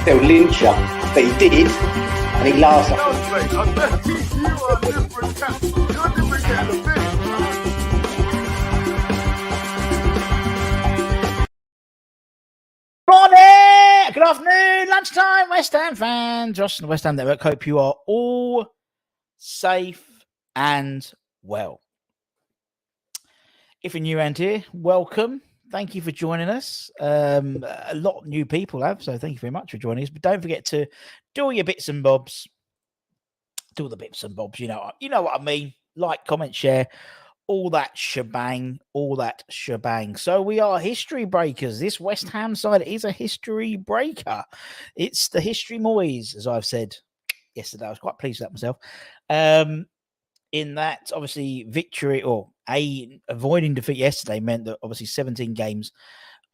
They'll lynch you, but he did, and he laughs at Morning! Good afternoon, lunchtime, West Ham fans. Josh and the West Ham Network. Hope you are all safe and well. If you're new around here, welcome. Thank you for joining us. A lot of new people have, so thank you very much for joining us. But don't forget to do all your bits and bobs. Do all the bits and bobs, you know what I mean. Like, comment, share, all that shebang, So we are history breakers. This West Ham side is a history breaker. It's the history Moyes, as I've said yesterday. I was quite pleased with that myself. In that, obviously, victory or avoiding defeat yesterday meant that obviously 17 games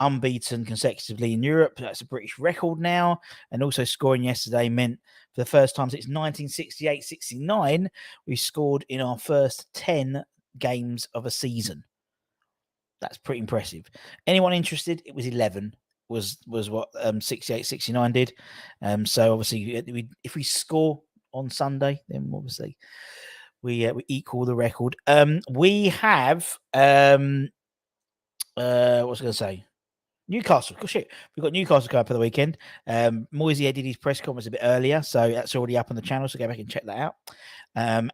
unbeaten consecutively in Europe. That's a British record now. And also scoring yesterday meant for the first time since 1968-69, we scored in our first 10 games of a season. That's pretty impressive. Anyone interested? It was 11 was what 68-69 did. So obviously if we score on Sunday, then obviously we equal the record. We have what was I going to say? Newcastle. Oh, shit. We've got Newcastle coming up for the weekend. Moisey did his press conference a bit earlier, so that's already up on the channel, so go back and check that out.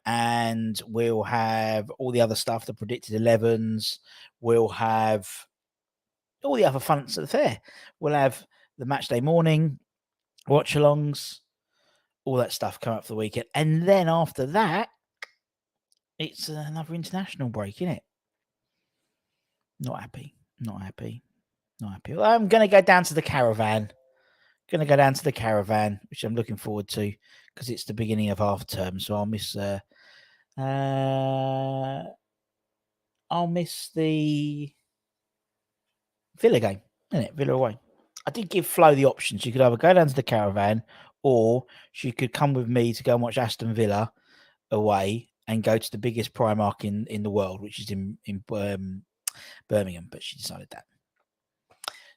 And we'll have all the other stuff, the predicted 11s. We'll have all the other fun at the fair. We'll have the match day morning, watch-alongs, all that stuff coming up for the weekend. And then after that, it's another international break, isn't it? Not happy. Well, I'm going to go down to the caravan. Which I'm looking forward to because it's the beginning of half term. So I'll miss the Villa game, isn't it? Villa away. I did give Flo the option. She could either go down to the caravan or she could come with me to go and watch Aston Villa away and go to the biggest Primark in the world, which is in Birmingham. But she decided that.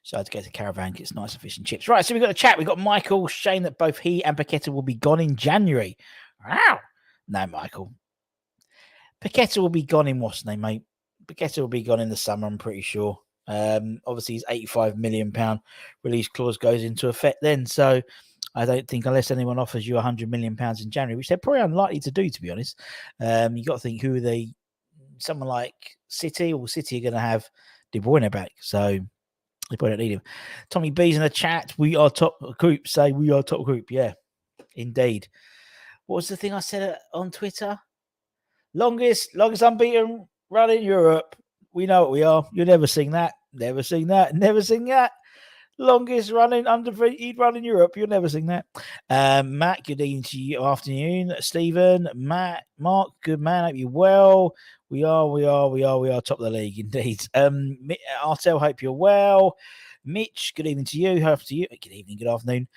So I had to go to Caravan, get some nice fish and chips. Right, so we've got a chat. We've got Michael. Shame that both he and Paqueta will be gone in January. Wow. No, Michael. Paqueta will be gone in what's name, mate? Paqueta will be gone in the summer, I'm pretty sure. Obviously, his £85 million release clause goes into effect then. So I don't think, unless anyone offers you £100 million in January, which they're probably unlikely to do, to be honest. You got to think who are they? Someone like City or City are going to have De Bruyne back. So they probably don't need him. Tommy B's in the chat. We are top group. Say we are top group. Yeah, indeed. What was the thing I said on Twitter? Longest unbeaten run in Europe. We know what we are. You'll never sing that. Never sing that. Never sing that. Longest running undefeated run in Europe. You'll never sing that. Matt, good evening to you. Afternoon. Stephen, Matt, Mark, good man. Hope you're well. We are top of the league indeed. Artel, hope you're well. Mitch, good evening to you. Hope to you. Good evening, good afternoon.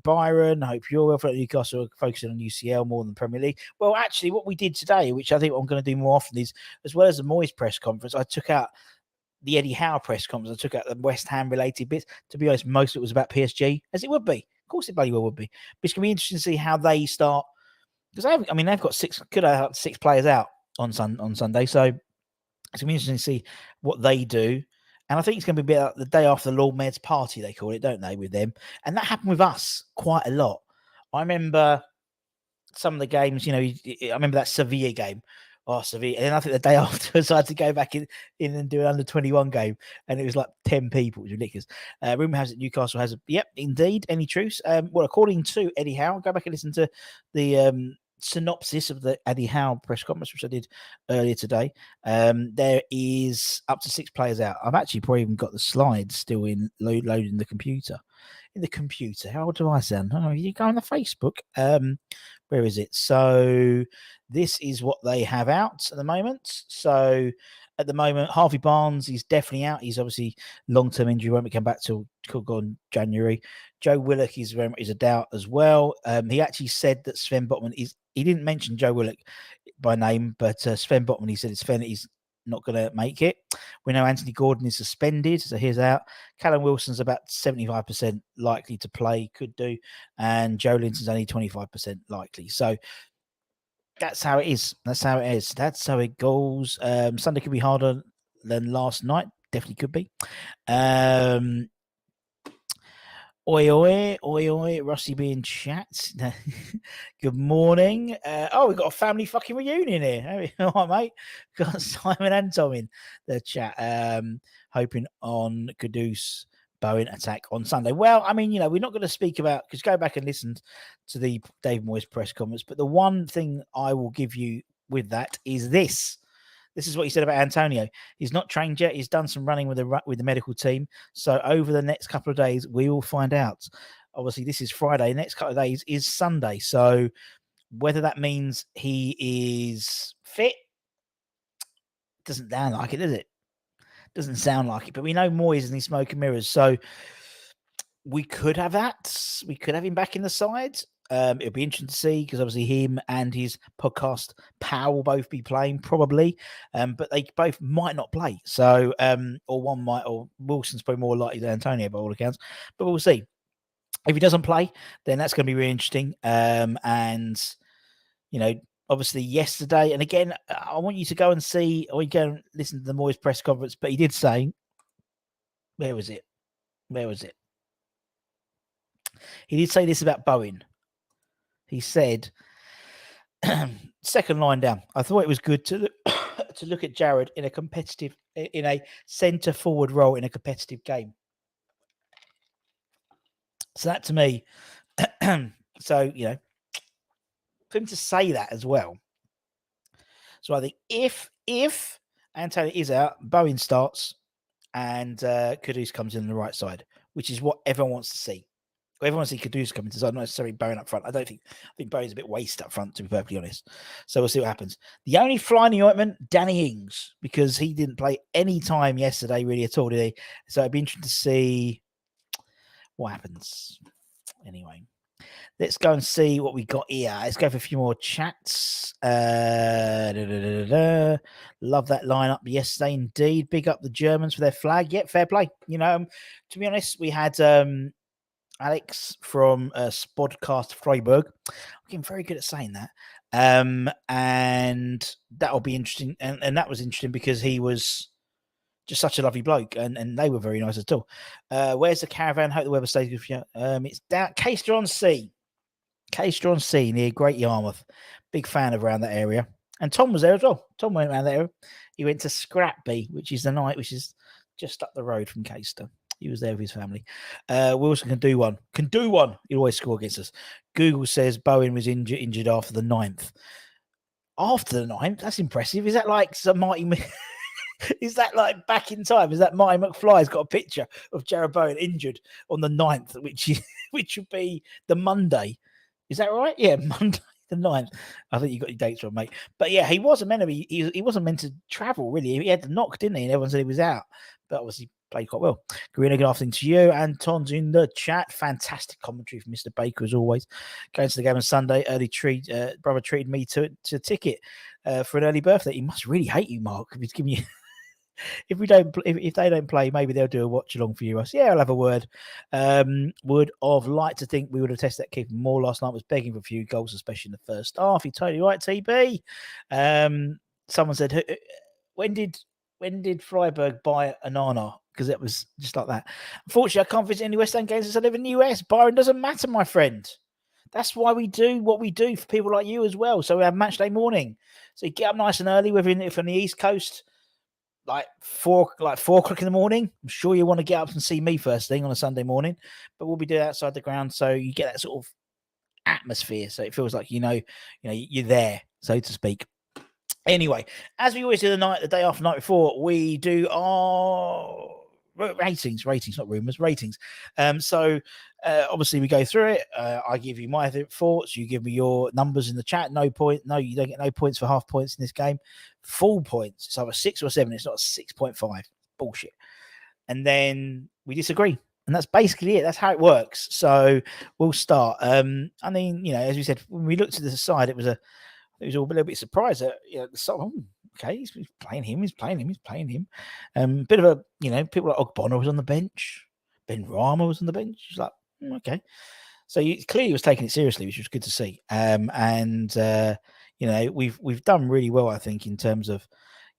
Byron, hope you're well. For Newcastle focusing on UCL more than Premier League. Well, actually, what we did today, which I think I'm going to do more often, is as well as the Moyes press conference, I took out the Eddie Howe press conference. I took out the West Ham related bits. To be honest, most of it was about PSG, as it would be. Of course, it bloody well would be. But it's going to be interesting to see how they start, because they've got six players out on Sunday, so it's going to be interesting to see what they do. And I think it's going to be a bit like the day after the Lord Mayor's party, they call it, don't they, with them? And that happened with us quite a lot. I remember some of the games, I remember that Sevilla game. Oh, Sevilla. And then I think the day afterwards, I had to go back in and do an under-21 game. And it was like 10 people. It was ridiculous. Rumour has it Newcastle has yep, indeed. Any truce? Well, according to Eddie Howe, go back and listen to the synopsis of the Eddie Howe press conference, which I did earlier today. There is up to 6 players out. I've actually probably even got the slides still loading the computer. In the computer, how do I sound? Oh, you go on the Facebook. Where is it? So this is what they have out at the moment. So at the moment, Harvey Barnes is definitely out. He's obviously long-term injury, won't be come back till could go on January. Joe Willock is very much a doubt as well. He actually said that Sven Botman he didn't mention Joe Willock by name, but Sven Botman, he said Sven is not going to make it. We know Anthony Gordon is suspended, so he's out. Callum Wilson's about 75% likely to play, could do, and Joe Linton's only 25% likely. So that's how it is. That's how it is. That's how it goes. Sunday could be harder than last night. Definitely could be. Oi, Rusty being chat. Good morning. We've got a family fucking reunion here. All right, mate. Got Simon and Tom in the chat. Hoping on Caduce Bowen attack on Sunday. Well, I mean, we're not going to speak about, because go back and listen to the Dave Moyes press conference. But the one thing I will give you with that is this. This is what he said about Antonio. He's not trained yet. He's done some running with the medical team. So over the next couple of days, we will find out. Obviously, this is Friday. Next couple of days is Sunday. So whether that means he is fit, doesn't sound like it, does it? Doesn't sound like it. But we know Moyes and his smoke and mirrors. So we could have that. We could have him back in the side. It'll be interesting to see, because obviously him and his podcast pal will both be playing probably, but they both might not play. So, or one might, or Wilson's probably more likely than Antonio by all accounts, but we'll see. If he doesn't play, then that's going to be really interesting. And, obviously yesterday, and again, I want you to go and see, or you go and listen to the Moyes press conference, but he did say, where was it? He did say this about Bowen. He said, second line down, I thought it was good to look at Jared in a centre forward role in a competitive game. So that to me, so, for him to say that as well. So I think if Antonio is out, Bowen starts and Kudus comes in on the right side, which is what everyone wants to see. Everyone wants to see Kudus come into the side, not necessarily Bowen up front. I think Bowen's a bit waste up front, to be perfectly honest. So we'll see what happens. The only fly in the ointment, Danny Ings, because he didn't play any time yesterday really at all, did he? So it'd be interesting to see what happens. Anyway, let's go and see what we got here. Let's go for a few more chats. Love that lineup yesterday, indeed. Big up the Germans for their flag. Yep, fair play. To be honest, we had Alex from Spodcast Freiburg. I'm getting very good at saying that. And that'll be interesting. And that was interesting because he was just such a lovely bloke, and they were very nice at all. Where's the caravan? Hope the weather stays good for you. It's down Caister-on-Sea. Caister-on-Sea near Great Yarmouth. Big fan of around that area. And Tom was there as well. Tom went around that area. He went to Scrapby, which is just up the road from Caister. He was there with his family. Wilson can do one. He'll always score against us. Google says Bowen was injured after the 9th. After the 9th? That's impressive. Is that like some Marty... Is that like back in time? Is that Marty McFly's got a picture of Jared Bowen injured on the 9th, which would be the Monday? Is that right? Yeah, Monday the 9th. I think you got your dates wrong, mate. But yeah, he wasn't meant to be. He wasn't meant to travel, really. He had the knock, didn't he? And everyone said he was out. But obviously played quite well. Karina, good afternoon to you. Anton's in the chat. Fantastic commentary from Mr. Baker, as always. Going to the game on Sunday. Early treat. Brother treated me to a ticket for an early birthday. He must really hate you, Mark, if he's giving you... If they don't play, maybe they'll do a watch along for you. Yeah, I'll have a word. Would have liked to think we would have tested that keeper more last night. Was begging for a few goals, especially in the first half. You're totally right, TB. Someone said, when did Freiburg buy a Nana? Because it was just like that. Unfortunately, I can't visit any West Ham games since I live in the US. Byron, doesn't matter, my friend. That's why we do what we do for people like you as well. So we have match day morning. So you get up nice and early, whether you're from the East Coast. Like 4 o'clock in the morning. I'm sure you want to get up and see me first thing on a Sunday morning, but we'll be doing outside the ground, so you get that sort of atmosphere. So it feels like you're there, so to speak. Anyway, as we always do the day after, night before, we do our ratings, not rumors, ratings. So obviously we go through it. I give you my thoughts. You give me your numbers in the chat. No, you don't get no points for half points in this game. Full points. It's either 6 or 7. It's not 6.5. Bullshit. And then we disagree. And that's basically it. That's how it works. So we'll start. I mean, as we said, when we looked at the side, it was all a little bit surprised that the side. Okay, he's playing him. He's playing him. He's playing him. Bit of a, people like Ogbonna was on the bench. Ben Rama was on the bench. He's like, okay. So he clearly was taking it seriously, which was good to see. We've done really well, I think, in terms of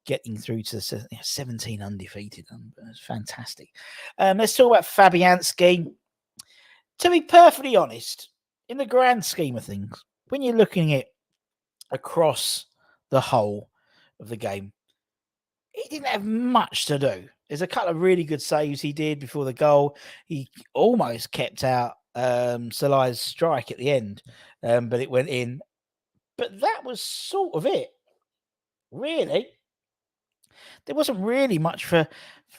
getting through to 17 undefeated. It's fantastic. Let's talk about Fabianski. To be perfectly honest, in the grand scheme of things, when you're looking at across the whole of the game, he didn't have much to do. There's a couple of really good saves he did before the goal. He almost kept out Salai's strike at the end, but it went in. But that was sort of it, really. There wasn't really much for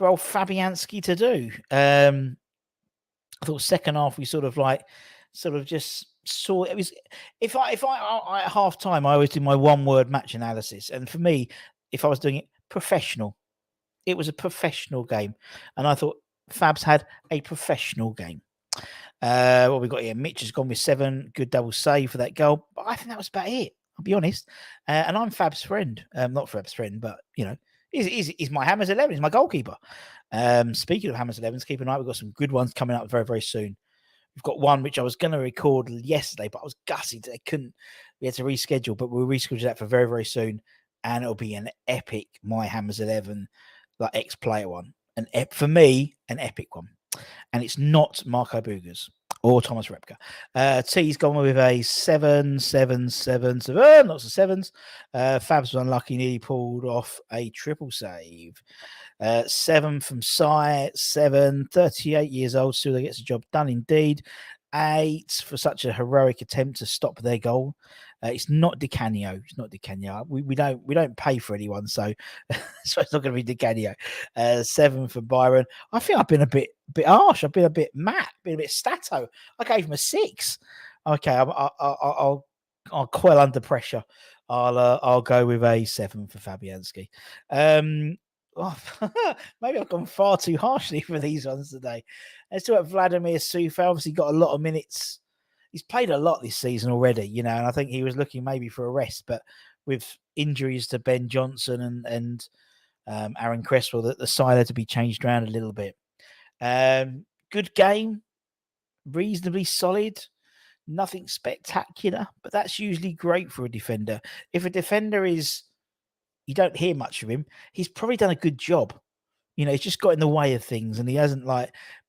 old Fabianski to do. I thought second half we sort of just saw it was. If I at half time, I always do my one word match analysis, and for me, if I was doing it, professional. It was a professional game, and I thought Fabs had a professional game. What we got here, Mitch has gone with 7, good double save for that goal, but I think that was about it. I'll be honest, and I'm Fab's friend, not Fab's friend, but he's my Hammers 11. He's my goalkeeper. Speaking of Hammers 11s, keep an eye. We've got some good ones coming up very, very soon. We've got one which I was going to record yesterday, but I was gutted. We had to reschedule, but we'll reschedule that for very, very soon, and it'll be an epic My Hammers 11 like ex-player one, for me, an epic one. And it's not Marco Boogers or Thomas Repka. T's gone with a 7, 7, 7, 7, lots of sevens. Fabs was unlucky, nearly pulled off a triple save. 7 from Sai, 7, 38 years old, still gets the job done indeed. 8 for such a heroic attempt to stop their goal. It's not Di Canio. It's not Di Canio. We don't pay for anyone, so so it's not going to be Di Canio. 7 for Byron. I think I've been a bit harsh. I've been a bit Matt, been a bit stato. I gave him a 6. Okay, I'll quell under pressure. I'll go with a 7 for Fabianski. Maybe I've gone far too harshly for these ones today. Let's talk about Vladimir Sufa. Obviously got a lot of minutes. He's played a lot this season already, and I think he was looking maybe for a rest, but with injuries to Ben Johnson and Aaron Cresswell, that the side had to be changed around a little bit. Good game, reasonably solid, nothing spectacular, but that's usually great for a defender. If a defender you don't hear much of him, he's probably done a good job. He's just got in the way of things, and he hasn't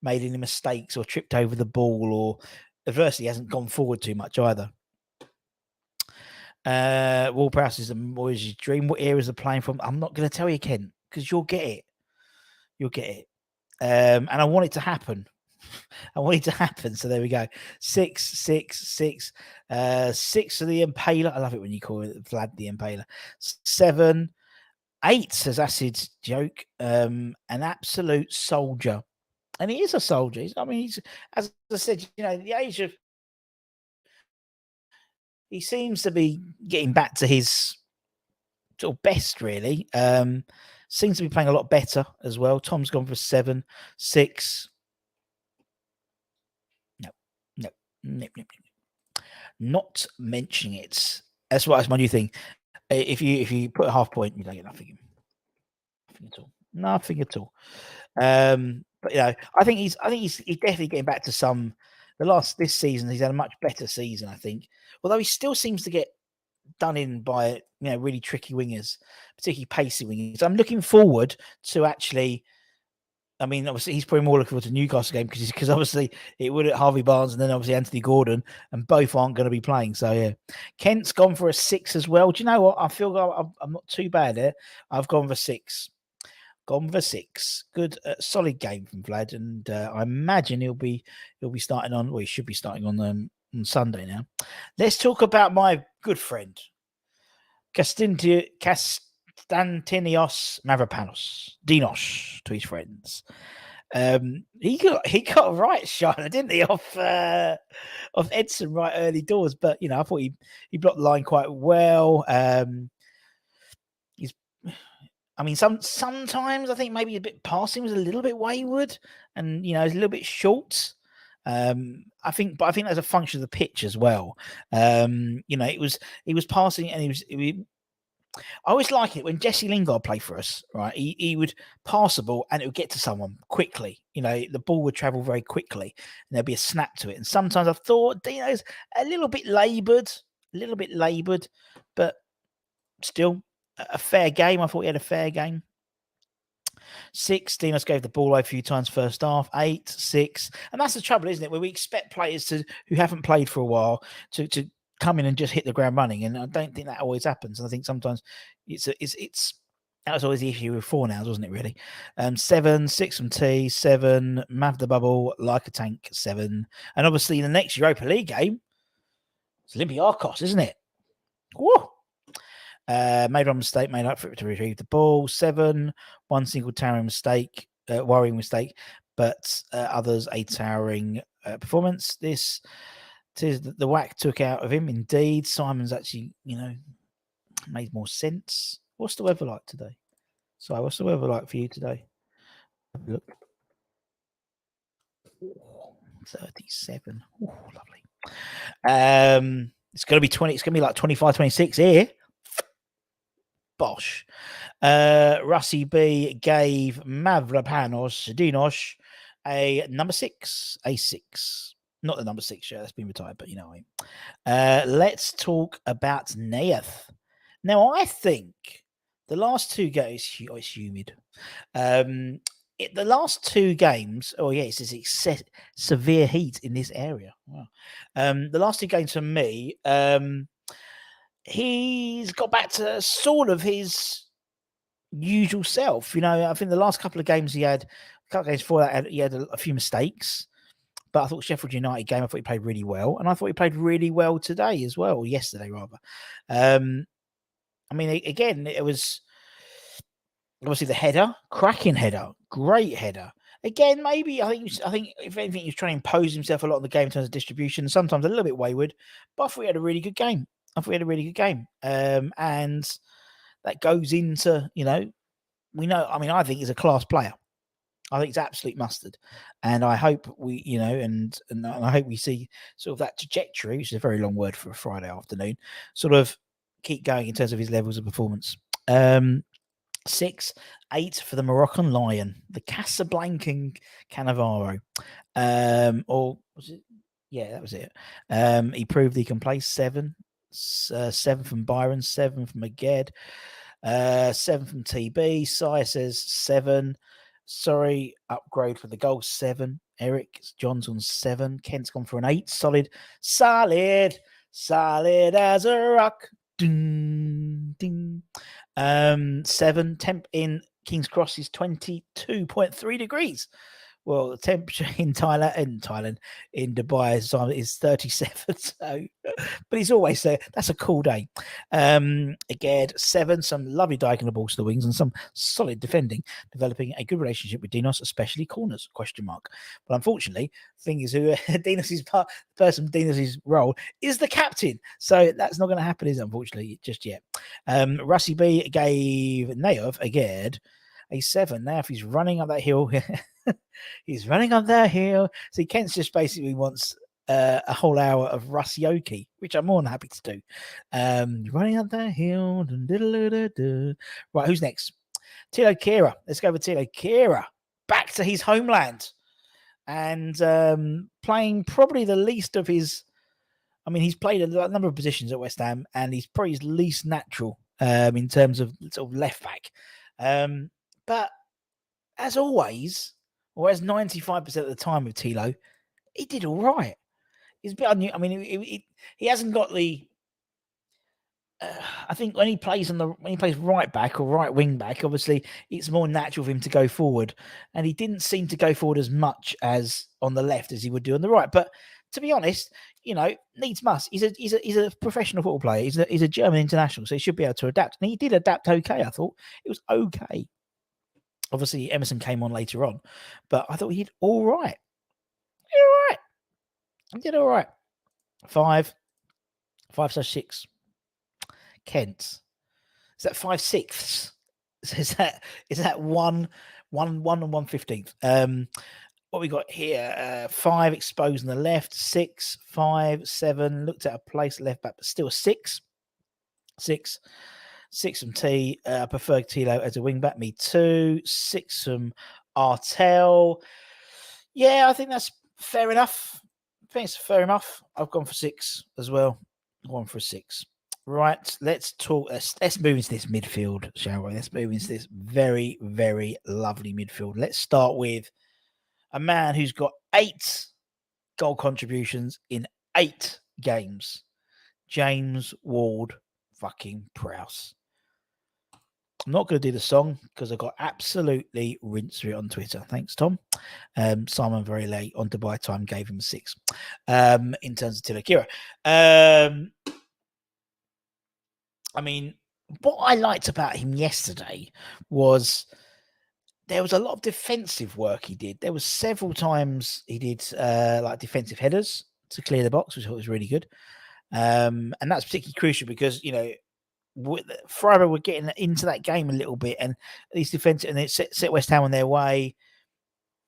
made any mistakes or tripped over the ball, or adversely hasn't gone forward too much either. Wall-Prowse is your dream. What areas are playing from? I'm not going to tell you, Ken, because you'll get it. You'll get it. And I want it to happen. So there we go. 6, 6, 6. 6 for the Impaler. I love it when you call it Vlad the Impaler. 7. 8 says Acid Joke. An absolute soldier. And he is a soldier. He's, as I said, the age of... He seems to be getting back to his sort of best, really. Seems to be playing a lot better as well. Tom's gone for 7, 6. No. Not mentioning it. That's my new thing. If you put a half point, you don't get nothing at all. Nothing at all. But I think he's definitely getting back to this season. He's had a much better season, I think. Although he still seems to get done in by really tricky wingers, particularly pacey wingers. I'm looking forward to actually. I mean, obviously, he's probably more looking forward to Newcastle game because obviously it would at Harvey Barnes and then obviously Anthony Gordon, and both aren't going to be playing. So yeah, Kent's gone for a 6 as well. Do you know what? I feel I'm not too bad there. I've gone for 6. Good, solid game from Vlad, and I imagine he'll be starting on. Well, he should be starting on Sunday now. Let's talk about my good friend, Constantinios Mavropanos, Dinos to his friends. He got a right shiner, didn't he, off Edson right early doors? But I thought he blocked the line quite well. Sometimes I think maybe a bit passing was a little bit wayward, and it's a little bit short. I think that's a function of the pitch as well. He was passing, and he I always like it when Jesse Lingard played for us, right? He would pass the ball and it would get to someone quickly. The ball would travel very quickly and there'd be a snap to it. And sometimes I thought Dino's a little bit laboured, but still a fair game. I thought he had a fair game. 6, Dinos gave the ball away a few times first half. 8, 6. And that's the trouble, isn't it? Where we expect players who haven't played for a while to come in and just hit the ground running. And I don't think that always happens. And I think sometimes that was always the issue with 4 now, wasn't it, really? 7, 6 from T, 7, Mav the bubble, like a tank, 7. And obviously the next Europa League game, it's Olympiacos, isn't it? Whoa! Made one mistake, made up for it to retrieve the ball. 7, one single towering mistake, worrying mistake, but others a towering performance. This is the whack took out of him. Indeed, Simon's actually, made more sense. What's the weather like today? Sorry, what's the weather like for you today? Look, 37. Ooh, lovely. It's going to be 20. It's going to be like 25, 26 here. Bosh. Russie B gave Mavropanos Dinos a number 6, a 6. Not the number 6 shirt, that's been retired, but you know what I mean. Let's talk about Neath. Now, I think the last 2 games, it's humid. The last 2 games, it says severe heat in this area. Wow. The last 2 games for me, he's got back to sort of his usual self. I think the last couple of games he had before that, he had a few mistakes. But I thought Sheffield United game, I thought he played really well. And I thought he played really well today as well, yesterday rather. Again, it was obviously the header, cracking header, great header. Again, maybe I think if anything, he was trying to impose himself a lot in the game in terms of distribution, sometimes a little bit wayward. But I thought he had a really good game. And that goes into, I think he's a class player. I think it's absolute mustard. And I hope we, and I hope we see sort of that trajectory, which is a very long word for a Friday afternoon, sort of keep going in terms of his levels of performance. 6, 8 for the Moroccan Lion, the Casablancan Cannavaro. Or was it? Yeah, that was it. He proved he can play. 7. 7 from Byron, 7 from Maged, 7 from TB. Sai says 7. Sorry, upgrade for the goal. 7. Eric Johnson 7. Kent's gone for an 8. Solid as a rock. Ding, ding. 7. Temp in King's Cross is 22.3 degrees. Well, the temperature in Dubai is 37. So, but he's always there. That's a cool day. Again, 7. Some lovely diagonal balls to the wings and some solid defending. Developing a good relationship with Dinos, especially corners? ? But unfortunately, the thing is, Dinos's role is the captain. So that's not going to happen, is it, unfortunately, just yet. Russie B gave Naov again a 7. Now, if he's running up that hill, he's running up that hill. See, Kent's just basically wants a whole hour of Russioki, which I'm more than happy to do. Running up that hill. Right, who's next? Tilo Kira. Let's go with Tilo Kira. Back to his homeland. And playing probably the least of his... he's played a number of positions at West Ham, and he's probably his least natural in terms of sort of left back. But as always, or as 95% of the time with Tilo, he did all right. He's a bit unusual. He hasn't got the. I think when he plays right back or right wing back, obviously it's more natural for him to go forward, and he didn't seem to go forward as much as on the left as he would do on the right. But to be honest, needs must. He's a professional football player. He's a German international, so he should be able to adapt. And he did adapt okay. I thought it was okay. Obviously, Emerson came on later on, but I thought he did all right. He did all right. 5/6. Kent. Is that 5/6? Is that 1 and 1/15? What we got here? 5 exposing the left. 6, 5, 7. Looked at a place left back, but still 6. 6 from T. I prefer Tilo as a wing back. Me too. 6 from Artel. Yeah, I think that's fair enough. I think it's fair enough. I've gone for 6 as well. One for a 6. Right, let's talk. Let's move into this midfield, shall we? Let's move into this very, very lovely midfield. Let's start with a man who's got 8 goal contributions in 8 games. James Ward fucking Prowse. I'm not going to do the song because I got absolutely rinsed through it on Twitter. Thanks, Tom. Simon very late on Dubai time gave him 6 in terms of Tilakira. I mean, what I liked about him yesterday was there was a lot of defensive work he did. There was several times he did like defensive headers to clear the box, which I thought was really good. And that's particularly crucial because, Freiburg were getting into that game a little bit, and these defensive, and it set West Ham on their way.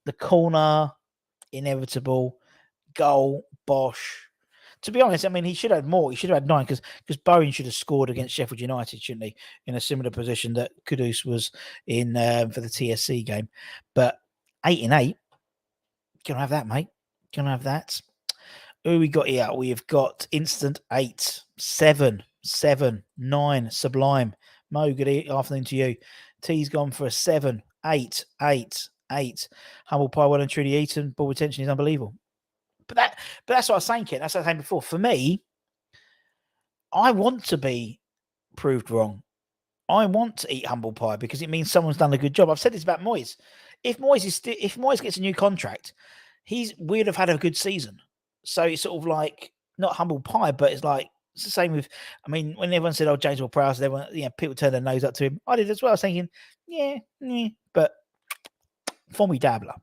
The corner, inevitable goal, Bosch. To be honest, I mean, he should have had more. He should have had 9 because Bowen should have scored against Sheffield United, shouldn't he? In a similar position that Kudus was in for the TSC game. But 8 in 8, can I have that, mate? Can I have that? Who we got here? We've got instant 8, 7, 9, Sublime. Mo, good afternoon to you. T's gone for a 7, 8, 8, 8. Humble pie, well and truly eaten. Ball retention is unbelievable. But that's what I was saying, Ken. That's what I was saying before. For me, I want to be proved wrong. I want to eat humble pie because it means someone's done a good job. I've said this about Moyes. If Moyes gets a new contract, we'd have had a good season. So it's sort of like not humble pie, but it's like it's the same with. I mean, when everyone said, "Oh, James Ward-Prowse," everyone, people turned their nose up to him. I did as well. I was thinking, yeah, but formidable.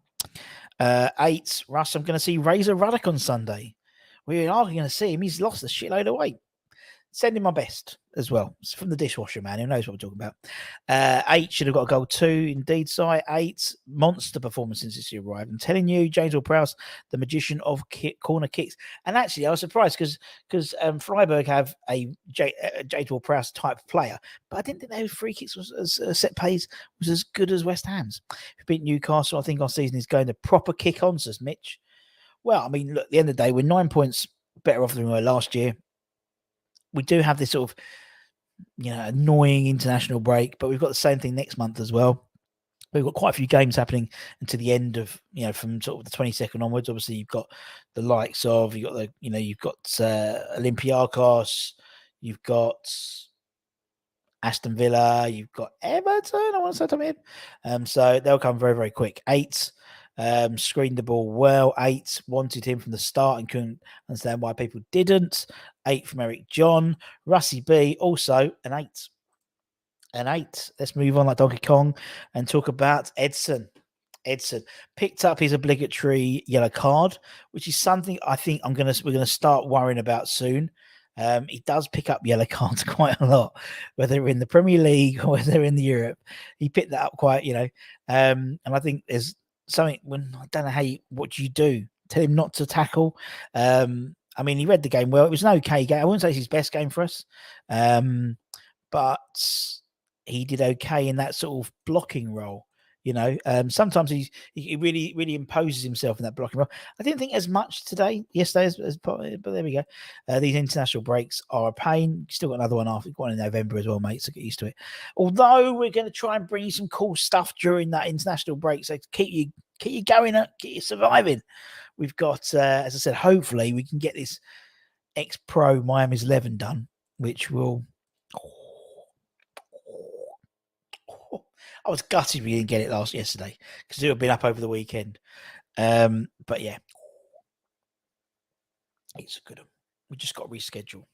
8, Russ. I'm going to see Razor Ruddock on Sunday. We are going to see him. He's lost a shitload of weight. Send him my best as well. It's from the dishwasher man who knows what we're talking about. 8 should have got a goal 2. Indeed, Si. 8 monster performance since he arrived. I'm telling you, James Ward-Prowse, the magician of corner kicks. And actually, I was surprised because Freiburg have a James Ward-Prowse type player, but I didn't think their free kicks was set plays was as good as West Ham's. We beat Newcastle. I think our season is going to proper kick on, says Mitch. Well, I mean, look, at the end of the day, we're 9 points better off than we were last year. We do have this sort of, annoying international break, but we've got the same thing next month as well. We've got quite a few games happening until the end of, from sort of the 22nd onwards. Obviously, you've got the likes of, you've got Olympiacos, you've got Aston Villa, you've got Everton. I want to say something. So they'll come very, very quick. 8. Screened the ball well. 8 wanted him from the start and couldn't understand why people didn't. 8 from Eric John. Russie B also an 8. An 8. Let's move on like Donkey Kong and talk about Edson. Edson picked up his obligatory yellow card, which is something I think we're gonna start worrying about soon. He does pick up yellow cards quite a lot, whether in the Premier League or whether in the Europe. He picked that up quite, and I think there's something when I don't know what do you do? Tell him not to tackle. I mean, he read the game well. It was an okay game. I wouldn't say it's his best game for us, but he did okay in that sort of blocking role. Sometimes he really, really imposes himself in that blocking role. I didn't think as much yesterday, but there we go. These international breaks are a pain. Still got another one after, one in November as well, mate. So get used to it. Although we're going to try and bring you some cool stuff during that international break, so keep you going, keep you surviving. We've got, as I said, hopefully we can get this ex-pro Miami's 11 done, which will. I was gutted we didn't get it yesterday because it would have been up over the weekend. But yeah, it's a good one. We just got to reschedule.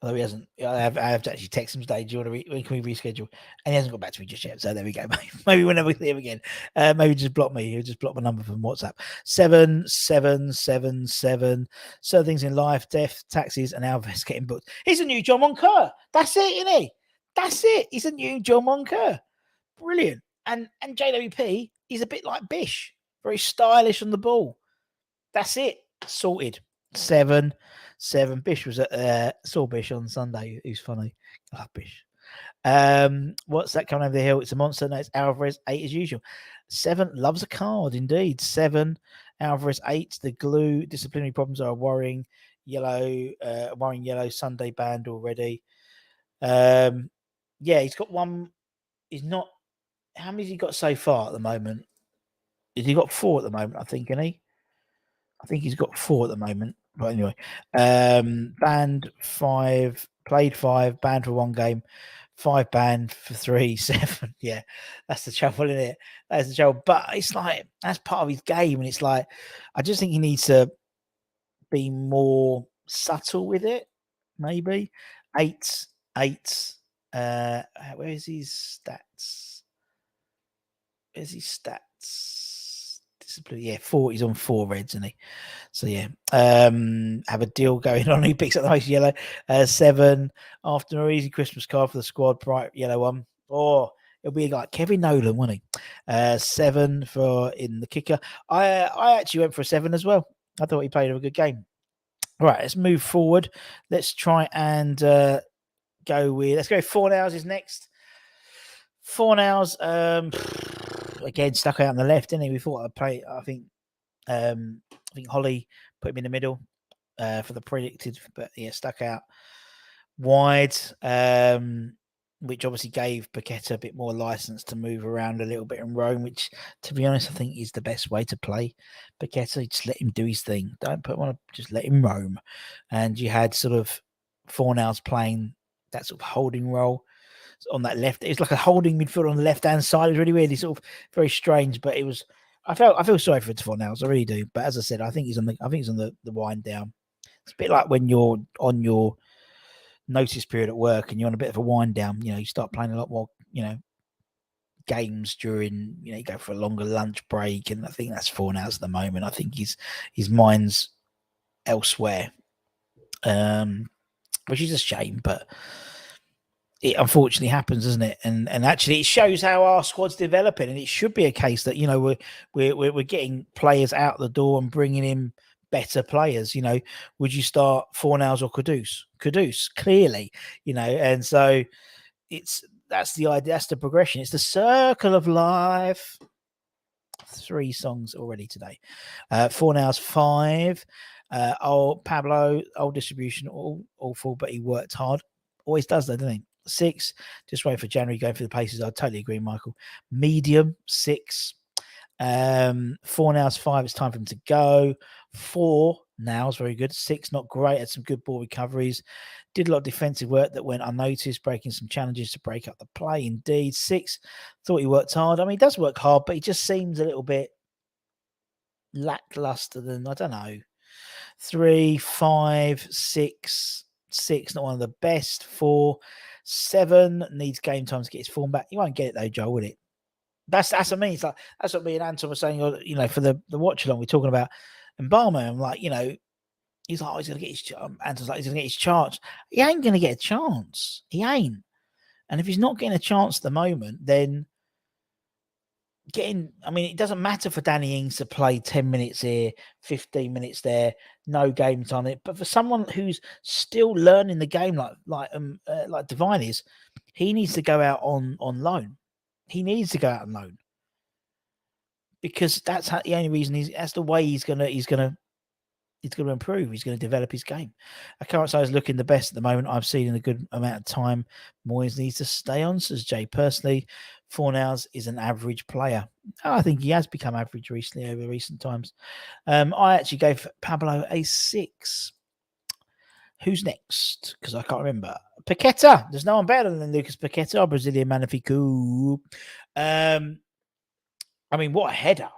Although he hasn't, I have to actually text him today. Do you want to when can we reschedule? And he hasn't got back to me just yet. So there we go. Maybe we'll never see him again. Maybe just block me. He'll just block my number from WhatsApp. 7777. Certain things in life, death, taxis, and Alves getting booked. He's a new John Moncur. That's it, isn't he? That's it. He's a new John Moncur. Brilliant. And JWP, he's a bit like Bish. Very stylish on the ball. That's it. Sorted. 7. Bish was at saw Bish on Sunday. He's funny. I love Bish. What's that coming over the hill? It's a monster. No, it's Alvarez 8 as usual. 7 loves a card indeed. 7 Alvarez 8. The glue disciplinary problems are worrying. Yellow Sunday banned already. Yeah, he's got one. He's not. How many has he got so far at the moment? Has he got 4 at the moment? I think, isn't he? I think he's got 4 at the moment. But anyway, banned 5, played 5, banned for 1 game, 5 banned for 3, 7. Yeah, that's the trouble, isn't it? That's the trouble. But it's like that's part of his game, and it's like I just think he needs to be more subtle with it. Maybe 8. Where is his stats? Where's his stats? Discipline. Yeah, 4. He's on 4 reds, isn't he? So yeah, have a deal going on. He picks up the most yellow. 7 after an easy Christmas card for the squad. Bright yellow one. Oh, it'll be like Kevin Nolan, won't he? 7 for in the kicker. I actually went for a 7 as well. I thought he played a good game. All right, let's move forward. Let's try and go with. Let's go. Fornals is next. Fornals, again stuck out on the left, didn't he? We thought I'd play. I think Holly put him in the middle for the predicted, but yeah, stuck out wide, which obviously gave Paqueta a bit more license to move around a little bit and roam, which, to be honest, I think is the best way to play Paqueta. Just let him do his thing. Don't put him on, just let him roam. And you had sort of Fornals playing that sort of holding role on that left. It was like a holding midfield on the left-hand side. It was really weird. It's sort of very strange, but it was. I feel sorry for Fornals. I really do. But as I said, I think he's on the wind down. It's a bit like when you're on your notice period at work and you're on a bit of a wind down. You know, you start playing a lot more. Games during. You go for a longer lunch break, and I think that's Fornals at the moment. I think his mind's elsewhere, which is a shame, but. It unfortunately happens, doesn't it? And actually, it shows how our squad's developing. And it should be a case that we're getting players out the door and bringing in better players. Would you start Fornals or Kudus? Kudus, clearly. And so that's the idea. That's the progression. It's the circle of life. 3 songs already today. Fornals 5. Pablo, old distribution, awful, but he worked hard. Always does that, doesn't he? 6, just wait for January going for the paces. I totally agree, Michael. Medium 6. 4 now's 5. It's time for him to go. 4 now's very good. 6 not great. Had some good ball recoveries. Did a lot of defensive work that went unnoticed, breaking some challenges to break up the play. Indeed, 6 thought he worked hard. I mean, he does work hard, but he just seems a little bit lackluster than I don't know. 3, 5, 6. 6 not one of the best. 4. 7 needs game time to get his form back. You won't get it though, Joel, will it? That's what I mean. It's like that's what me and Anton were saying. For the watch along, we're talking about Mbama. I'm like, he's like, he's gonna get his. Anton's like, he's gonna get his chance. He ain't gonna get a chance. He ain't. And if he's not getting a chance at the moment, then it doesn't matter for Danny Ings to play 10 minutes here, 15 minutes there, no game time. But for someone who's still learning the game, like Divine is, he needs to go out on loan. He needs to go out on loan because that's the only reason that's the way he's gonna improve. He's gonna develop his game. I can't say he's looking the best at the moment. I've seen in a good amount of time. Moyes needs to stay on, says Jay personally. Fornals is an average player. I think he has become average recently over recent times. I actually gave Pablo a 6. Who's next? Because I can't remember. Paqueta. There's no one better than Lucas Paqueta, our Brazilian Magnifico. What a header.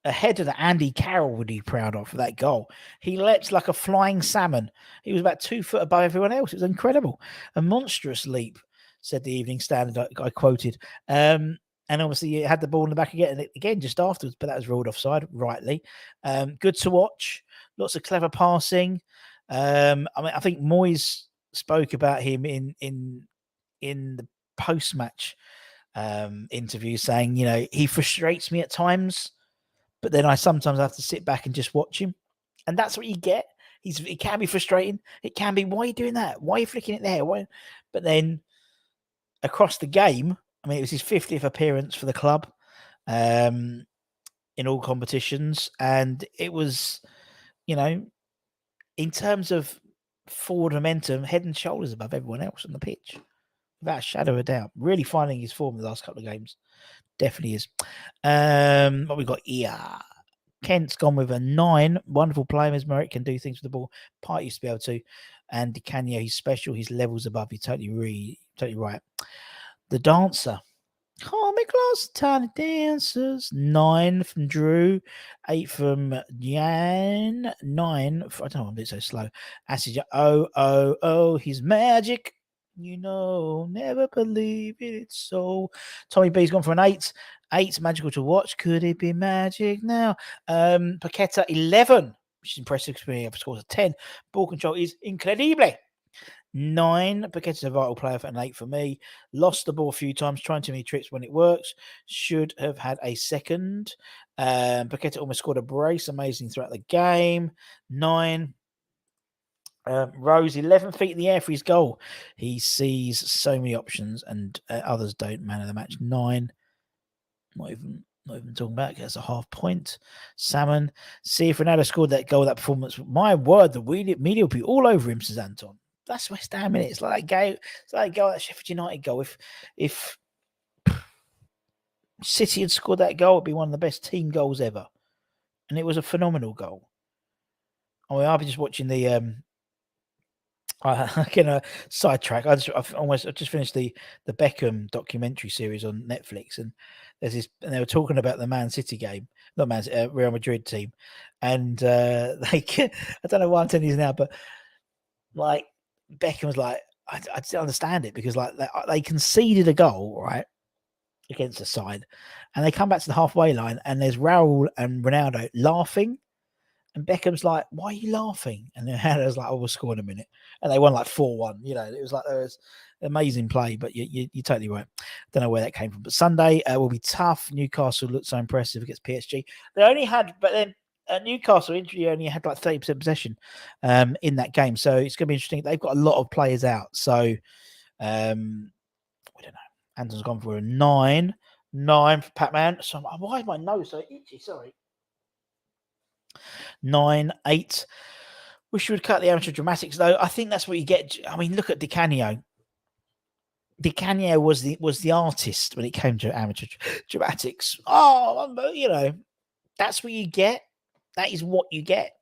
A header that Andy Carroll would be proud of for that goal. He leapt like a flying salmon. He was about 2 foot above everyone else. It was incredible. A monstrous leap, said the Evening Standard, I quoted. And obviously, you had the ball in the back again just afterwards, but that was ruled offside, rightly. Good to watch. Lots of clever passing. I think Moyes spoke about him in the post-match interview, saying, he frustrates me at times, but then I sometimes have to sit back and just watch him. And that's what you get. It can be frustrating. It can be, why are you doing that? Why are you flicking it there? Why? But then across the game, I mean, it was his 50th appearance for the club in all competitions. And it was, in terms of forward momentum, head and shoulders above everyone else on the pitch. Without a shadow of a doubt. Really finding his form in the last couple of games. Definitely is. What we got here? Kent's gone with a 9. Wonderful play. Mesmeric can do things with the ball. Part used to be able to. And Di Canio, he's special. His levels above. You're totally right. The dancer. Comic Class, Tiny Dancers. 9 from Drew. 8 from Jan. 9. I don't know why I'm doing so slow. Acid. Oh, he's magic. Never believe it's so. Tommy B's gone for an 8. 8's magical to watch. Could it be magic now? Paqueta 11, which is impressive because we have scores of 10. Ball control is incredible. 9. Paqueta's a vital player for an 8 for me. Lost the ball a few times, trying too many tricks when it works. Should have had a second. Paqueta almost scored a brace. Amazing throughout the game. 9. Rose 11 feet in the air for his goal. He sees so many options and others don't. Man of the match 9. Not even talking about it. That's a half point. Salmon. See if Ronaldo scored that goal, that performance. My word, the media will be all over him, says Anton. That's West Ham, innit? It's like that Sheffield United goal. If City had scored that goal, it'd be one of the best team goals ever. And it was a phenomenal goal. I mean, I've been just watching the I can sidetrack. I just finished the Beckham documentary series on Netflix, and and they were talking about the Man City game, not Real Madrid team, and I don't know why I'm telling you this now, but like Beckham was like, I don't understand it because like they conceded a goal right against the side, and they come back to the halfway line, and there's Raul and Ronaldo laughing. And Beckham's like, why are you laughing? And then Hannah's like, we'll score in a minute. And they won like 4-1. It was like there was amazing play, but you're totally right. Don't know where that came from. But Sunday will be tough. Newcastle looked so impressive against PSG. They only had, but then Newcastle only had like 30% possession in that game. So it's going to be interesting. They've got a lot of players out. So we don't know. Anton's gone for a 9. 9 for Pac-Man. So why is my nose so itchy? Sorry. 9, 8. Wish you would cut the amateur dramatics, though. I think that's what you get. I mean, look at Di Canio. Di Canio was the artist when it came to amateur dramatics. Oh, that's what you get. That is what you get.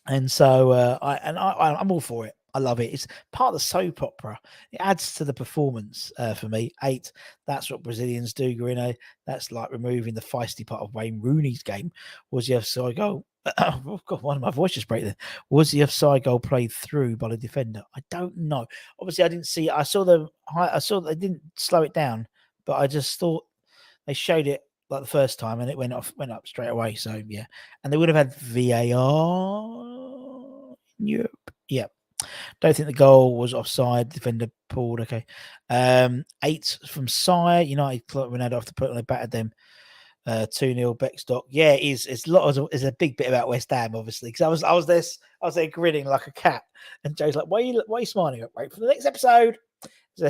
And so I'm all for it. I love it. It's part of the soap opera. It adds to the performance for me. 8. That's what Brazilians do, Garino. That's like removing the feisty part of Wayne Rooney's game. Was the offside goal? Oh God, one of my voices break there. Was the offside goal played through by the defender? I don't know. Obviously, I didn't see it. I saw they didn't slow it down, but I just thought they showed it like the first time and it went up straight away. So yeah, and they would have had VAR in Europe. Yeah. Don't think the goal was offside. Defender pulled. Okay. 8 from Sire. United Ronaldo have to put on a battered them. 2-0 Beckstock. Yeah, it's a big bit about West Ham, obviously, because I was there grinning like a cat, and Joe's like, why are you smiling? Wait for the next episode. So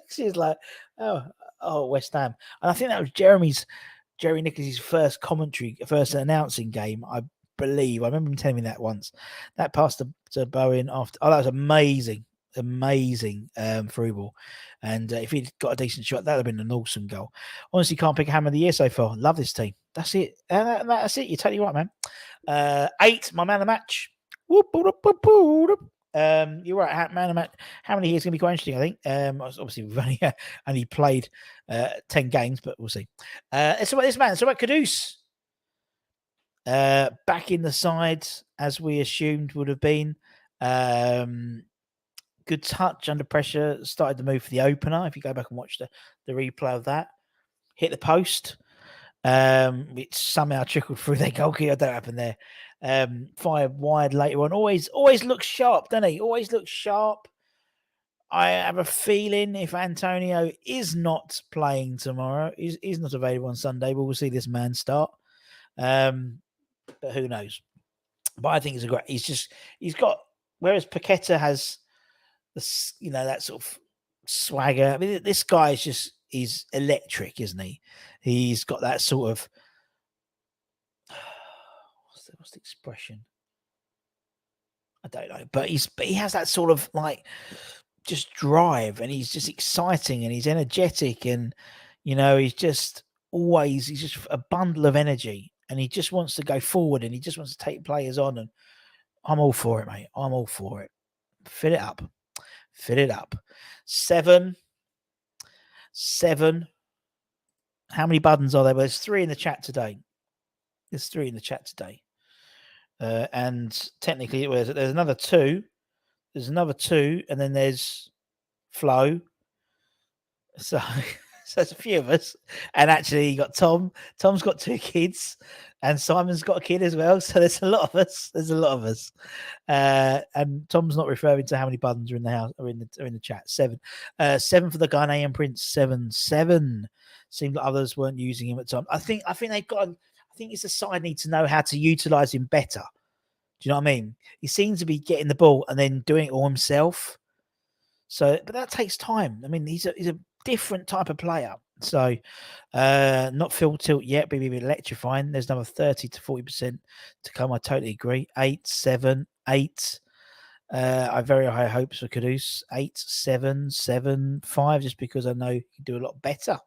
she's like, oh, West Ham, and I think that was Jerry Nichols' first announcing game, I believe. I remember him telling me that once. That passed to Bowen after. Oh, that was amazing through ball. And if he'd got a decent shot, that would have been an awesome goal. Honestly, can't pick a hammer of the year so far. Love this team. That's it. That's it. You're totally right, man. 8, my man of the match. You're right, man of the match. How many years going to be quite interesting, I think. Obviously, we've only played 10 games, but we'll see. It's about this man. It's about Kudus. Back in the side, as we assumed would have been. Good touch under pressure. Started the move for the opener. If you go back and watch the replay of that, hit the post, which somehow trickled through their goalkeeper. I don't know what happened there. Fired wide later on. Always looks sharp, doesn't he? Always looks sharp. I have a feeling if Antonio is not playing tomorrow, is not available on Sunday, we'll see this man start. But who knows? But I think he's got. Whereas Paqueta has that sort of swagger. I mean, this guy is electric, isn't he? He's got that sort of what's the expression? I don't know, but he has that sort of like just drive, and he's just exciting, and he's energetic, and he's just a bundle of energy, and he just wants to go forward, and he just wants to take players on, and I'm all for it, mate. I'm all for it. Fill it up. Fill it up. 7. How many buttons are there? Well, there's 3 in the chat today. And technically, there's another 2. There's another 2, and then there's Flo. So there's a few of us. And actually, you got Tom. Tom's got 2 kids, and Simon's got a kid as well. So there's a lot of us. And Tom's not referring to how many buttons are in the house or in the chat. 7. 7 for the Ghanaian Prince. 7. Seemed like others weren't using him at the time. I think they've got. I think it's the side need to know how to utilize him better. Do you know what I mean? He seems to be getting the ball and then doing it all himself. So, but that takes time. I mean, he's a different type of player. So, not full tilt yet, but electrifying. There's another 30 to 40% to come. I totally agree. 8, 7, 8. I have very high hopes for Kudus. 8, 7, 7, 5, just because I know you can do a lot better.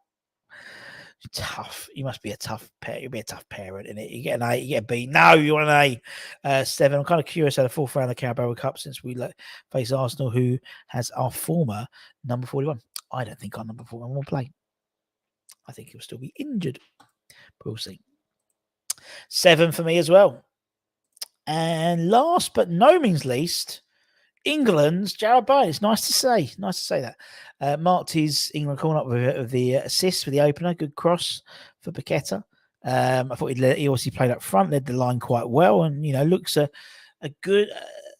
Tough. You must be a tough parent. You'll be a tough parent, innit? You get an 8, you get a B. No, you want an A. 7. I'm kind of curious how the 4th round of the Carabao Cup, since we face Arsenal, who has our former number 41. I don't think our number 41 will play. I think he'll still be injured. But we'll see. 7 for me as well. And last but no means least, England's Jarrod Bowen. It's nice to say that. Marked his England corner up with the assist for the opener. Good cross for Paqueta. I thought he obviously played up front, led the line quite well, and looks a good,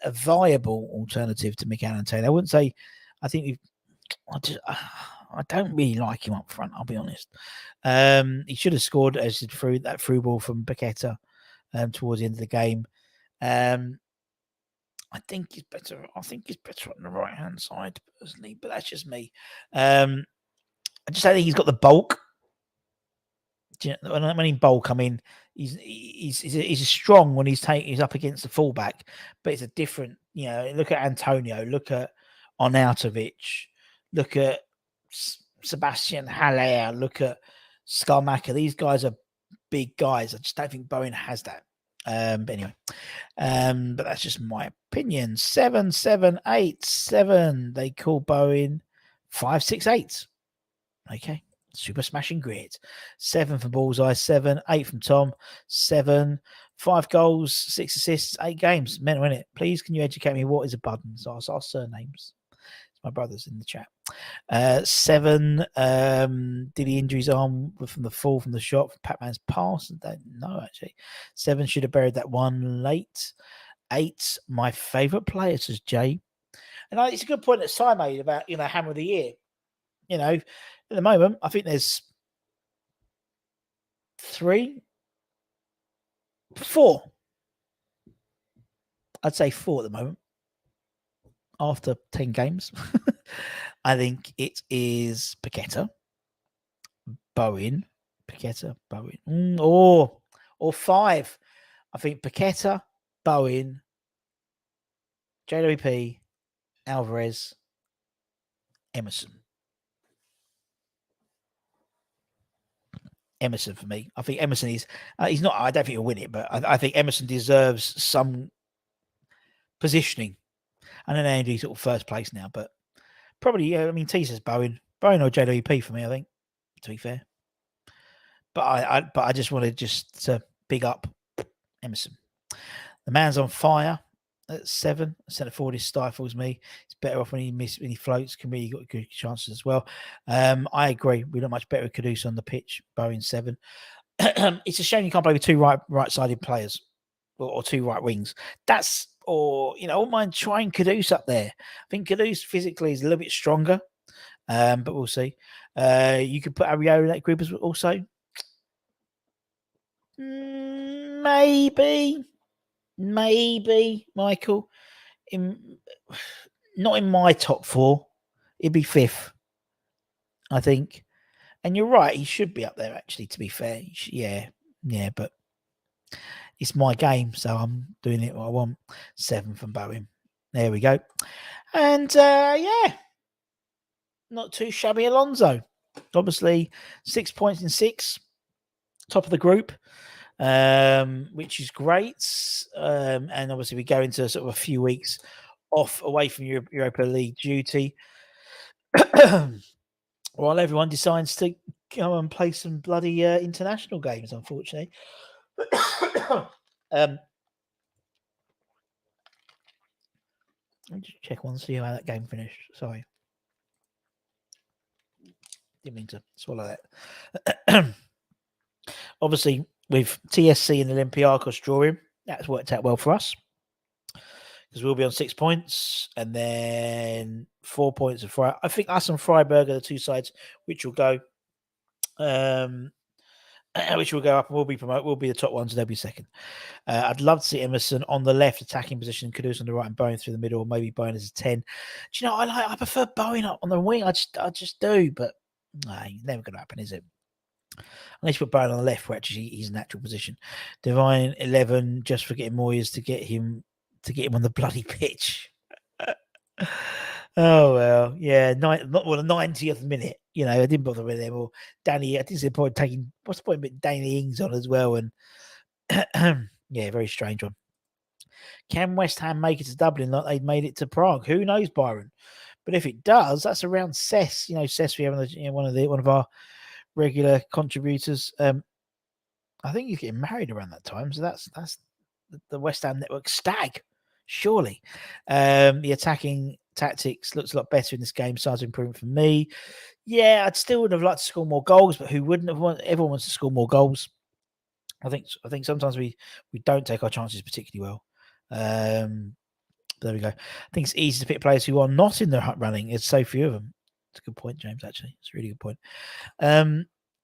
a viable alternative to Mikel Arteta. I wouldn't say. I think I don't really like him up front. I'll be honest. He should have scored as through that through ball from Paqueta towards the end of the game. I think he's better. I think he's better on the right hand side, personally, but that's just me. I just don't think he's got the bulk. When I mean bulk, I mean he's strong when he's up against the fullback, but it's a different. Look at Antonio, look at Arnautovic, look at Sebastian Haller, look at Skarmaka. These guys are big guys. I just don't think Bowen has that. But anyway, but that's just my opinion. 7, 7, 8, 7. They call Bowen 5, 6, 8. Okay, super smashing great. 7 for Bullseye, 7, 8 from Tom, 7, 5 goals, 6 assists, 8 games. Mental, innit? Please, can you educate me? What is a button? So our surnames. It's my brothers in the chat. 7. Did he injure his arm from the fall from the shot from Pac-Man's pass? I don't know, actually. 7 should have buried that one late. 8, my favourite player, says Jay. And it's a good point that Si made about Hammer of the Year. At the moment, I think there's 3, 4. I'd say 4 at the moment. After 10 games, I think it is Paqueta, Bowen, or 5. I think Paqueta, Bowen, JWP, Alvarez, Emerson. Emerson for me. I think Emerson is. He's not. I don't think he'll win it, but I think Emerson deserves some positioning. I don't know if he's sort of first place now, but probably. I mean, T says Bowen or JWP for me. I think, to be fair. But I just wanted to big up Emerson. The man's on fire at 7. Centre forward, he stifles me. It's better off when he floats. Can really got good chances as well. I agree. We look much better with Kudus on the pitch. Bowen 7. It's a shame you can't play with 2 right-sided players or 2 right wings. I wouldn't mind trying Kudus up there. I think Kudus physically is a little bit stronger, but we'll see. You could put Areola in that group as well also. Maybe, Michael. Not in my top 4, He'd be 5th, I think. And you're right, he should be up there, actually, to be fair. Yeah, but it's my game, so I'm doing it what I want. 7th from Bowen. There we go. And yeah, not too shabby Alonso. Obviously, 6 points in 6, top of the group, which is great. And obviously, we go into sort of a few weeks off away from Europa League duty. While everyone decides to go and play some bloody international games, unfortunately. Let me just check one, see how that game finished. Sorry. Didn't mean to swallow that. Obviously, with TSC and Olympiacos drawing, that's worked out well for us. Because we'll be on 6 points and then 4 points of Freiburg. I think us and Freiburg are the two sides which will go which will go up and we'll be promoted. We'll be the top ones and they'll be second. I'd love to see Emerson on the left attacking position, Kudus on the right and Bowen through the middle, or maybe Bowen as a 10. Do you know, I prefer Bowen up on the wing. I just do, but it's never going to happen, is it? Unless you put Bowen on the left, where actually he's a natural position. Divine 11, just for getting Moyes to get him on the bloody pitch. Oh well, yeah, the 90th minute. You know, I didn't bother with him. Or Danny, I didn't see the point taking. What's the point of Danny Ings on as well? And yeah, very strange one. Can West Ham make it to Dublin like they made it to Prague? Who knows, Byron? But if it does, that's around Cess. You know, Cess, we have one of our regular contributors. I think he's getting married around that time, so that's the West Ham network stag. Surely, the attacking tactics looks a lot better in this game. Size improvement for me. Yeah, I'd still would have liked to score more goals, but who wouldn't have? Everyone wants to score more goals. I think sometimes we don't take our chances particularly well. There we go. I think it's easy to pick players who are not in the running. There's so few of them. It's a good point, James. Actually, it's a really good point.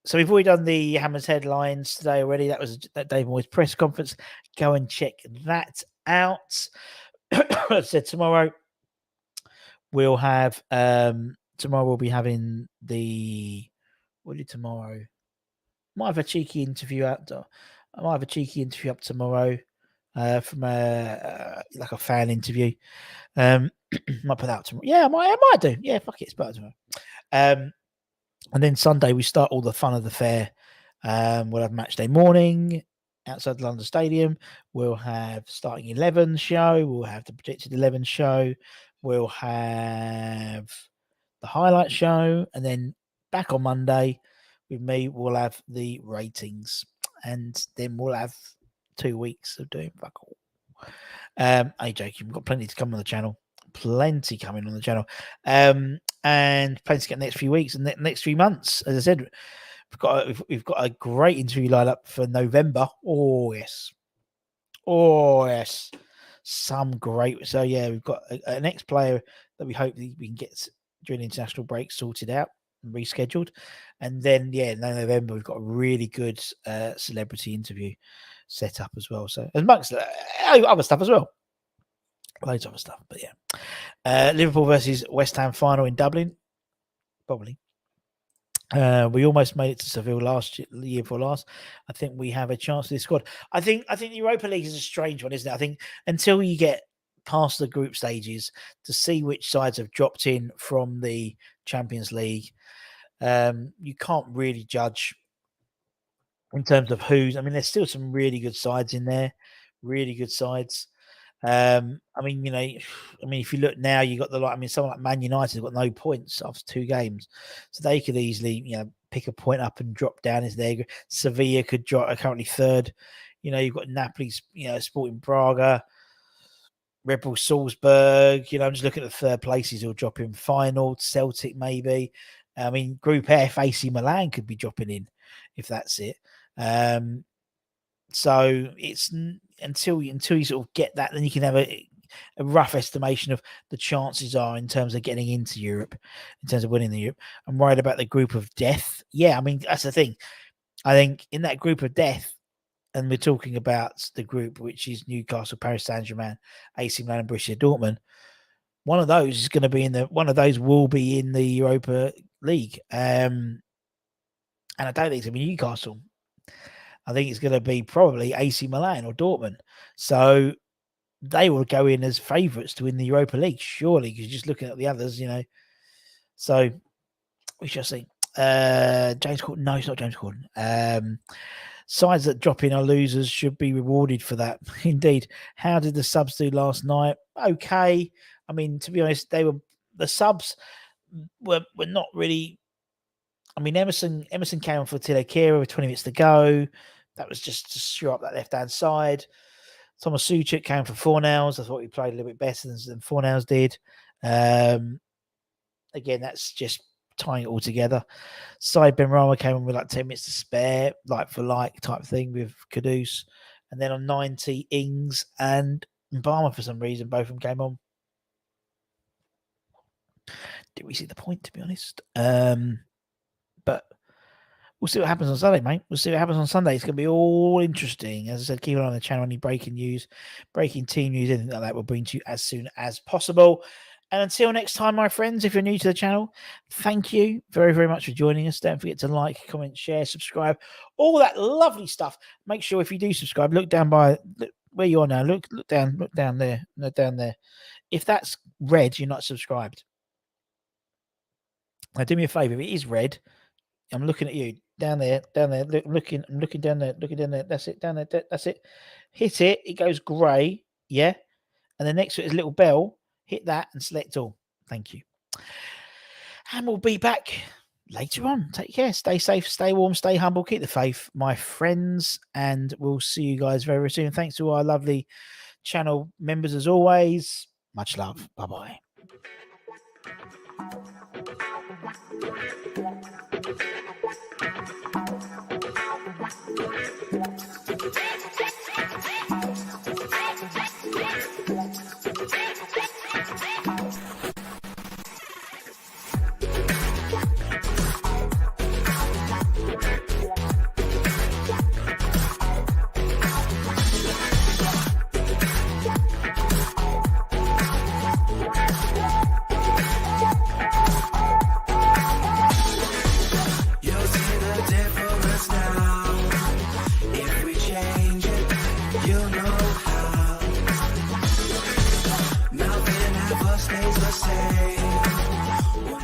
So we've already done the Hammers headlines today already. That was that Dave Moyes press conference. Go and check that out. As I said, tomorrow we'll have tomorrow we'll be having the tomorrow. Might have a cheeky interview out. I might have a cheeky interview up tomorrow from like a fan interview. Might put that out tomorrow. Yeah, I might do. Yeah, fuck it, it's better tomorrow. And then Sunday we start all the fun of the fair. We'll have match day morning outside the London Stadium. We'll have starting 11 show. We'll have the projected 11 show. We'll have the highlight show, and then back on Monday with me, we'll have the ratings, and then we'll have 2 weeks of doing fuck all. Hey, Jake, you've got plenty to come on the channel. Plenty coming on the channel. And plenty to get next few weeks and next 3 months. As I said, we've got a great interview lined up for November. Oh yes. Some great. So yeah, we've got an ex-player that we hope we can get during the international break sorted out and rescheduled. And then in November we've got a really good celebrity interview set up as well. So amongst other stuff as well. Loads of other stuff, but yeah. Liverpool versus West Ham final in Dublin. Probably. We almost made it to Seville the year before last. I think we have a chance to this squad. I think the Europa League is a strange one, isn't it? I think until you get past the group stages to see which sides have dropped in from the Champions League, you can't really judge in terms of who's. I mean, there's still some really good sides in there, really good sides. I mean, if you look now, you got someone like Man United have got no points after 2 games, so they could easily, pick a point up and drop down as there. Sevilla could drop, are currently 3rd. You've got Napoli's, Sporting Braga, Red Bull Salzburg. I'm just looking at the 3rd places who'll drop in final. Celtic maybe. I mean, Group F, AC Milan could be dropping in if that's it. So it's until you sort of get that, then you can have a rough estimation of the chances are in terms of getting into Europe, in terms of winning the Europe. I'm worried about the group of death. Yeah, I mean, that's the thing. I think in that group of death, and we're talking about the group which is Newcastle, Paris Saint-Germain, AC Milan, and Borussia Dortmund, one of those is going to be one of those will be in the Europa League. And I don't think it's going to be Newcastle. I think it's going to be probably AC Milan or Dortmund. So they will go in as favourites to win the Europa League, surely, because you're just looking at the others, So we shall see. James Corden. No, it's not James Corden. Sides that drop in are losers should be rewarded for that. Indeed. How did the subs do last night? Okay. I mean, to be honest, the subs were not really. I mean, Emerson came on for Tilakira with 20 minutes to go. That was just to shore up that left-hand side. Thomas Suchek came for Fornals. I thought he played a little bit better than Fornals did. Again, that's just tying it all together. Said Benrahma came on with like 10 minutes to spare, like for like type thing with Kudus. And then on 90, Ings and Mbama for some reason, both of them came on. Didn't we see the point, to be honest? But we'll see what happens on Sunday, mate. We'll see what happens on Sunday. It's going to be all interesting. As I said, keep an eye on the channel. Any breaking news, breaking team news, anything like that, we'll bring to you as soon as possible. And until next time, my friends, if you're new to the channel, thank you very, very much for joining us. Don't forget to like, comment, share, subscribe, all that lovely stuff. Make sure if you do subscribe, look down by where you are now. Look down there. No, down there. If that's red, you're not subscribed. Now, do me a favor. If it is red, I'm looking at you down there. I'm looking down there. That's it. Down there. That's it. Hit it. It goes grey. Yeah. And then next to it is a little bell. Hit that and select all. Thank you. And we'll be back later on. Take care. Stay safe. Stay warm. Stay humble. Keep the faith, my friends. And we'll see you guys very, very soon. Thanks to our lovely channel members as always. Much love. Bye-bye.